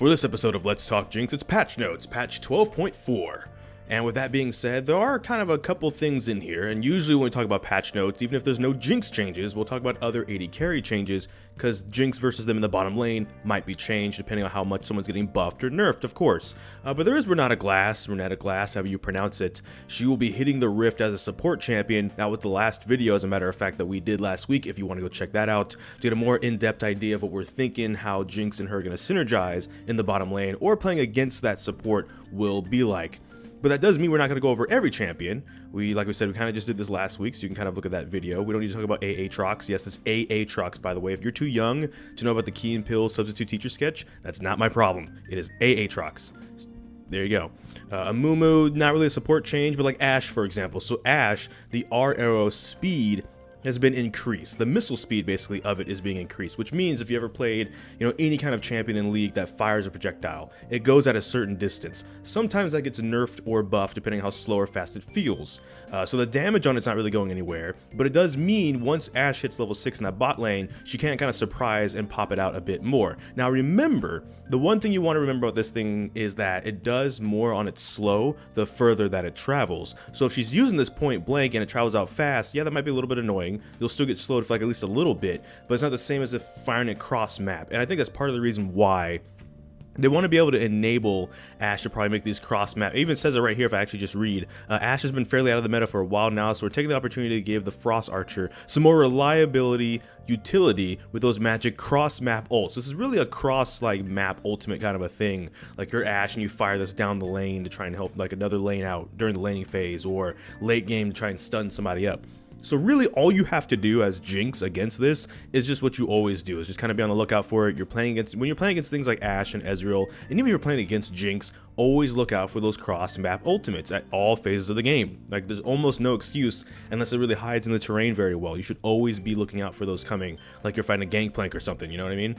For this episode of Let's Talk Jinx, it's patch notes, patch 12.4. And with that being said, there are kind of a couple things in here, and usually when we talk about patch notes, even if there's no Jinx changes, we'll talk about other AD carry changes, because Jinx versus them in the bottom lane might be changed depending on how much someone's getting buffed or nerfed, of course. But there is Renata Glass, however you pronounce it. She will be hitting the Rift as a support champion. That was the last video, as a matter of fact, that we did last week, if you want to go check that out, to get a more in-depth idea of what we're thinking, how Jinx and her are going to synergize in the bottom lane, or playing against that support will be like. But that does mean we're not going to go over every champion. Like we said, we kind of just did this last week, so you can kind of look at that video. We don't need to talk about Aatrox. Yes, it's Aatrox, by the way. If you're too young to know about the Key and Pill substitute teacher sketch, that's not my problem. It is Aatrox. There you go. Amumu, not really a support change, but like Ashe, for example. So Ashe, the R arrow speed has been increased. The missile speed, basically, of it is being increased, which means if you ever played, any kind of champion in League that fires a projectile, it goes at a certain distance. Sometimes that gets nerfed or buffed depending on how slow or fast it feels. So the damage on it's not really going anywhere, but it does mean once Ashe hits level 6 in that bot lane, she can kind of surprise and pop it out a bit more. Now remember, the one thing you want to remember about this thing is that it does more on its slow the further that it travels. So if she's using this point blank and it travels out fast, yeah, that might be a little bit annoying. You'll still get slowed for like at least a little bit, but it's not the same as if firing it cross map. And I think that's part of the reason why they want to be able to enable Ashe to probably make these cross map. It even says it right here if I actually just read. Ashe has been fairly out of the meta for a while now, so we're taking the opportunity to give the Frost Archer some more reliability, utility with those magic cross map ults. This is really a cross like map ultimate kind of a thing. Like you're Ashe and you fire this down the lane to try and help like another lane out during the laning phase, or late game to try and stun somebody up. So really all you have to do as Jinx against this is just what you always do, is just kind of be on the lookout for it. When you're playing against things like Ashe and Ezreal, and even if you're playing against Jinx, always look out for those cross map ultimates at all phases of the game. Like there's almost no excuse unless it really hides in the terrain very well. You should always be looking out for those coming, like you're fighting a Gangplank or something, you know what I mean?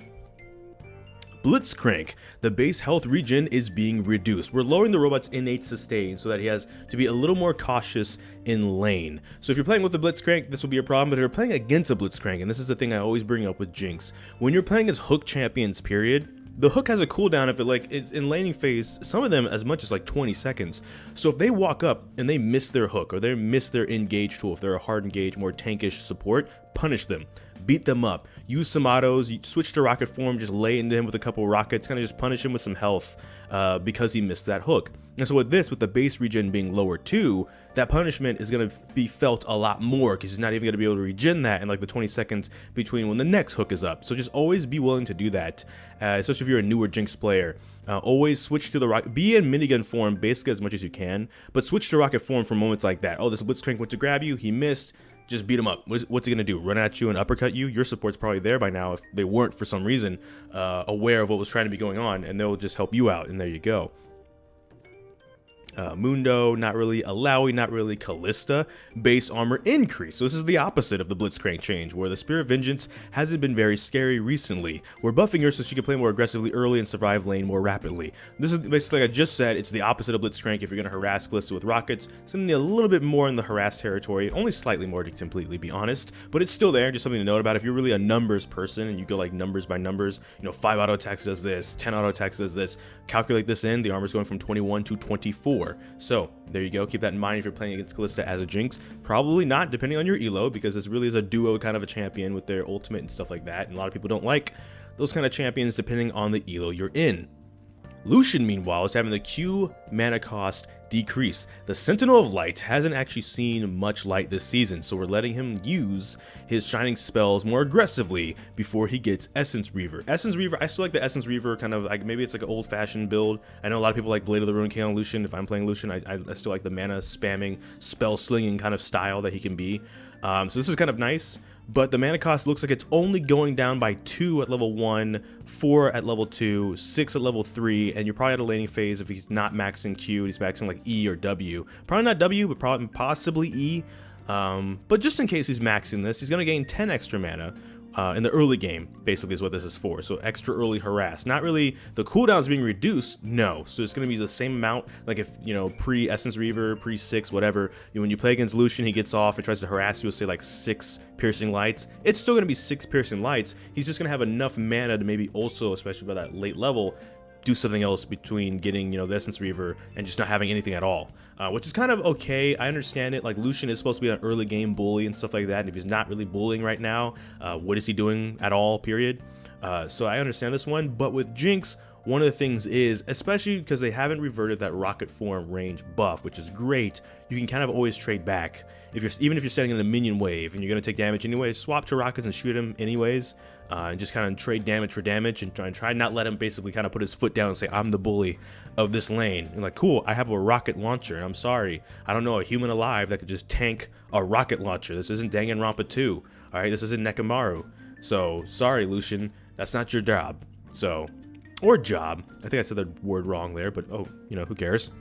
Blitzcrank, the base health regen is being reduced. We're lowering the robot's innate sustain so that he has to be a little more cautious in lane. So if you're playing with a Blitzcrank, this will be a problem, but if you're playing against a Blitzcrank, and this is the thing I always bring up with Jinx, when you're playing as hook champions, period, the hook has a cooldown if it's in laning phase, some of them as much as like 20 seconds. So if they walk up and they miss their hook, or they miss their engage tool, if they're a hard engage, more tankish support, punish them. Beat them up, use some autos, switch to rocket form, just lay into him with a couple rockets, kind of just punish him with some health because he missed that hook. And so with the base regen being lower too, that punishment is going to be felt a lot more because he's not even going to be able to regen that in like the 20 seconds between when the next hook is up. So just always be willing to do that, especially if you're a newer Jinx player. Always switch to the rocket, be in minigun form basically as much as you can, but switch to rocket form for moments like that. Oh, this Blitzcrank went to grab you, he missed. Just beat him up. What's he gonna do? Run at you and uppercut you? Your support's probably there by now if they weren't for some reason aware of what was trying to be going on, and they'll just help you out, and there you go. Mundo, not really. Alawi, not really. Callista, base armor increase. So this is the opposite of the Blitzcrank change, where the Spear of Vengeance hasn't been very scary recently. We're buffing her so she can play more aggressively early and survive lane more rapidly. This is basically, like I just said, it's the opposite of Blitzcrank. If you're going to harass Callista with rockets, something a little bit more in the harass territory, only slightly more to completely be honest, but it's still there, just something to note about. If you're really a numbers person and you go like numbers by numbers, 5 auto attacks does this, 10 auto attacks does this, calculate this in, the armor's going from 21 to 24. So there you go, keep that in mind if you're playing against Callista as a Jinx. Probably not, depending on your elo, because this really is a duo kind of a champion with their ultimate and stuff like that, and a lot of people don't like those kind of champions depending on the elo you're in. Lucian, meanwhile, is having the Q mana cost decrease. The Sentinel of Light hasn't actually seen much light this season, so we're letting him use his shining spells more aggressively before he gets Essence Reaver. Essence Reaver, I still like the Essence Reaver kind of like, maybe it's like an old-fashioned build. I know a lot of people like Blade of the Ruined King on Lucian. If I'm playing Lucian, I still like the mana spamming, spell slinging kind of style that he can be. So this is kind of nice. But the mana cost looks like it's only going down by 2 at level 1, 4 at level 2, 6 at level 3, and you're probably at a laning phase if he's not maxing Q, he's maxing like E or W. Probably not W, but probably possibly E. But just in case he's maxing this, he's going to gain 10 extra mana in the early game, basically is what this is for. So extra early harass. Not really, the cooldown's being reduced, no. So it's going to be the same amount, like if, pre-Essence Reaver, pre-6, whatever, when you play against Lucian, he gets off and tries to harass you with, say, like 6 Piercing Lights. It's still going to be 6 Piercing Lights. He's just going to have enough mana to maybe also, especially by that late level, do something else between getting, the Essence Reaver and just not having anything at all, which is kind of okay. I understand it. Like, Lucian is supposed to be an early game bully and stuff like that, and if he's not really bullying right now, what is he doing at all, period? So I understand this one, but with Jinx, one of the things is, especially because they haven't reverted that rocket form range buff, which is great, you can kind of always trade back. Even if you're standing in the minion wave and you're going to take damage anyways, swap to rockets and shoot him anyways, and just kind of trade damage for damage and try not let him basically kind of put his foot down and say, I'm the bully of this lane. And like, cool, I have a rocket launcher, and I'm sorry, I don't know a human alive that could just tank a rocket launcher. This isn't Danganronpa 2, alright? This isn't Nekomaru. So, sorry, Lucian, that's not your job. So, or job. I think I said the word wrong there, but oh, who cares?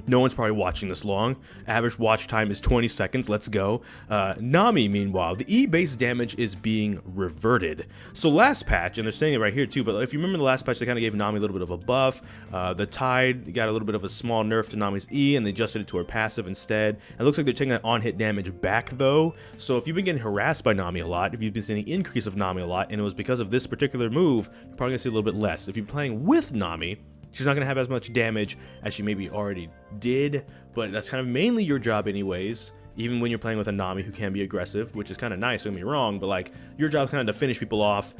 No one's probably watching this long. Average watch time is 20 seconds. Let's go. Nami, meanwhile, the E base damage is being reverted. So last patch, and they're saying it right here too, but if you remember the last patch, they kind of gave Nami a little bit of a buff. The Tide got a little bit of a small nerf to Nami's E, and they adjusted it to her passive instead. It looks like they're taking that on-hit damage back though. So if you've been getting harassed by Nami a lot, if you've been seeing an increase of Nami a lot, and it was because of this particular move, you're probably gonna see a little bit less. If you're playing with Nami, she's not going to have as much damage as she maybe already did, but that's kind of mainly your job anyways, even when you're playing with a Nami who can be aggressive, which is kind of nice, don't get me wrong, but like, your job's kind of to finish people off.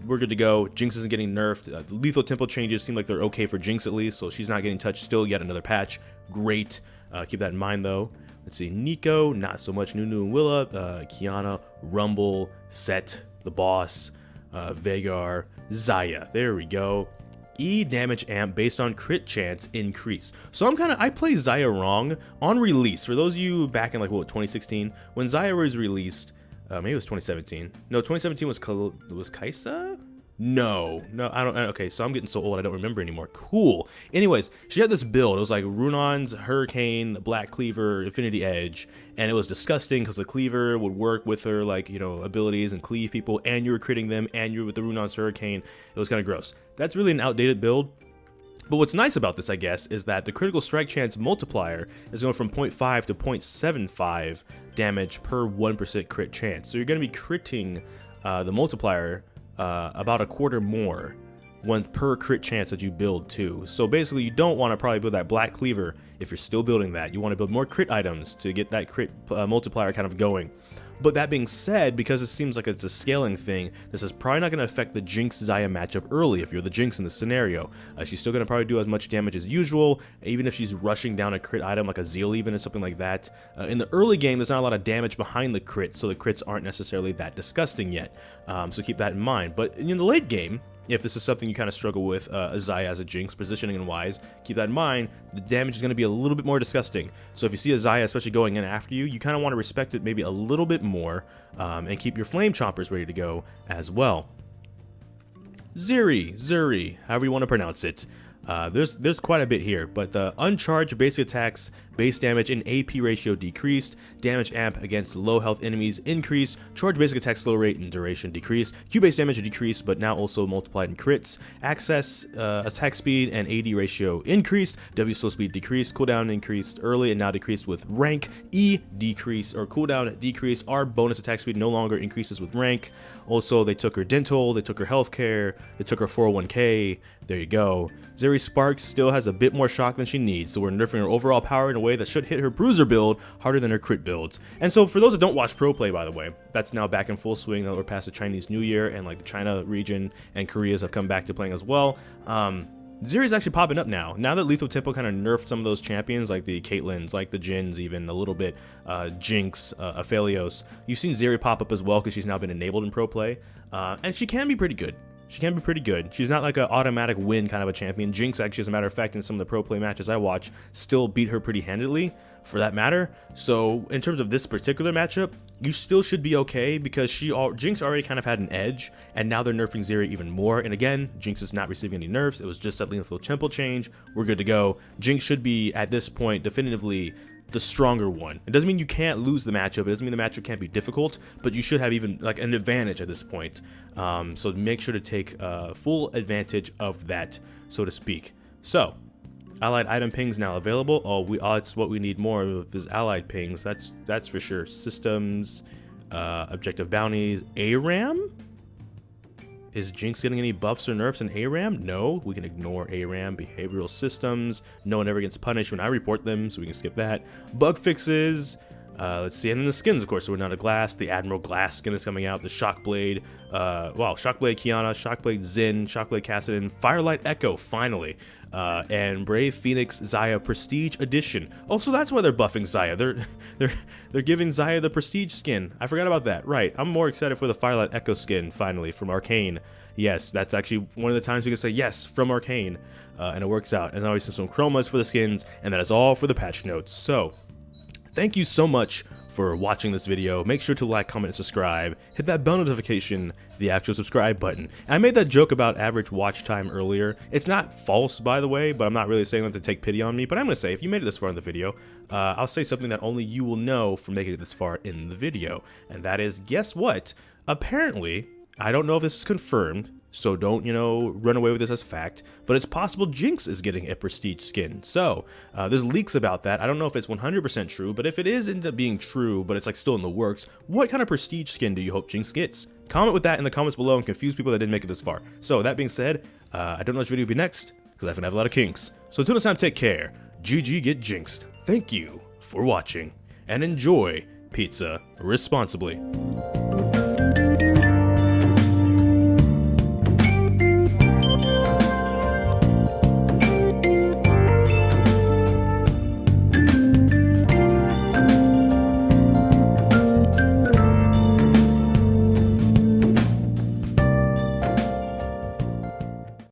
We're good to go. Jinx isn't getting nerfed. Lethal tempo changes seem like they're okay for Jinx at least, so she's not getting touched still yet another patch. Great. Keep that in mind though. Let's see, Nico, not so much. Nunu and Willa, Kiana, Rumble, Set, the boss, Veigar, Xayah. There we go. E damage amp based on crit chance increase. So I play Xayah wrong on release. For those of you back in like 2016 when Xayah was released, maybe it was 2017. No, 2017 was Kaisa? No, I don't. Okay, so I'm getting so old I don't remember anymore. Cool. Anyways, she had this build. It was like Runon's Hurricane, Black Cleaver, Infinity Edge, and it was disgusting because the Cleaver would work with her like abilities and cleave people, and you were critting them, and you were with the Runon's Hurricane. It was kind of gross. That's really an outdated build. But what's nice about this, I guess, is that the critical strike chance multiplier is going from 0.5 to 0.75 damage per 1% crit chance. So you're going to be critting the multiplier about a quarter more per crit chance that you build too. So basically you don't want to probably build that Black Cleaver if you're still building that. You want to build more crit items to get that crit multiplier kind of going. But that being said, because it seems like it's a scaling thing, this is probably not going to affect the Jinx Xayah matchup early if you're the Jinx in this scenario. She's still going to probably do as much damage as usual, even if she's rushing down a crit item like a Zeal even or something like that. In the early game, there's not a lot of damage behind the crit, so the crits aren't necessarily that disgusting yet. So keep that in mind. But in the late game, if this is something you kind of struggle with, Xayah as a Jinx, positioning and wise, keep that in mind. The damage is going to be a little bit more disgusting. So if you see a Xayah especially going in after you, you kind of want to respect it maybe a little bit more, and keep your Flame Chompers ready to go as well. Zuri, however you want to pronounce it. There's quite a bit here, but the uncharged basic attacks, base damage and AP ratio decreased, damage amp against low health enemies increased, charge basic attack slow rate and duration decreased, Q base damage decreased but now also multiplied in crits, access, attack speed and AD ratio increased, W slow speed decreased, cooldown increased early and now decreased with rank, E decreased or cooldown decreased, R bonus attack speed no longer increases with rank. Also they took her dental, they took her healthcare, they took her 401k, there you go. Zuri Sparks still has a bit more shock than she needs, so we're nerfing her overall power in a way that should hit her bruiser build harder than her crit builds. And so for those that don't watch pro play, by the way, that's now back in full swing now that we're past the Chinese New Year and like the China region and Koreas have come back to playing as well. Zuri's actually popping up now that Lethal Tempo kind of nerfed some of those champions like the Caitlyn's, like the Jins even a little bit, Jinx, Aphelios. You've seen Zuri pop up as well because she's now been enabled in pro play, and she can be pretty good. She's not like an automatic win kind of a champion. Jinx actually, as a matter of fact, in some of the pro play matches I watch, still beat her pretty handedly for that matter. So in terms of this particular matchup, you still should be okay because Jinx already kind of had an edge, and now they're nerfing Zuri even more. And again, Jinx is not receiving any nerfs. It was just that Lethal Tempo change. We're good to go. Jinx should be at this point definitively the stronger one. It doesn't mean you can't lose the matchup. It doesn't mean the matchup can't be difficult, but you should have even like an advantage at this point. So make sure to take full advantage of that, so to speak. So allied item pings now available. It's what we need more of is allied pings. That's for sure. Systems, objective bounties, ARAM. Is Jinx getting any buffs or nerfs in ARAM? No, we can ignore ARAM. Behavioral systems, no one ever gets punished when I report them, so we can skip that. Bug fixes, let's see, and then the skins, of course. So we're not a glass. The Admiral Glass skin is coming out. The Shockblade, Shockblade Kiana, Shockblade Zin, Shockblade Cassidon, Firelight Echo, finally. And Brave Phoenix Xayah Prestige Edition. Also, that's why they're buffing Xayah. They're giving Xayah the Prestige skin. I forgot about that. Right. I'm more excited for the Firelight Echo skin, finally, from Arcane. Yes, that's actually one of the times we can say yes, from Arcane. And it works out. And obviously some chromas for the skins, and that is all for the patch notes. So, thank you so much for watching this video. Make sure to like, comment, and subscribe. Hit that bell notification, the actual subscribe button. And I made that joke about average watch time earlier. It's not false, by the way, but I'm not really saying that to take pity on me. But I'm going to say, if you made it this far in the video, I'll say something that only you will know from making it this far in the video. And that is, guess what? Apparently, I don't know if this is confirmed, so don't, run away with this as fact, but it's possible Jinx is getting a prestige skin. So, there's leaks about that. I don't know if it's 100% true, but if it is end up being true, but it's like still in the works, what kind of prestige skin do you hope Jinx gets? Comment with that in the comments below and confuse people that didn't make it this far. So, that being said, I don't know which video will be next, because I have a lot of kinks. So until next time, take care. ggGetJinxed. Thank you for watching, and enjoy pizza responsibly.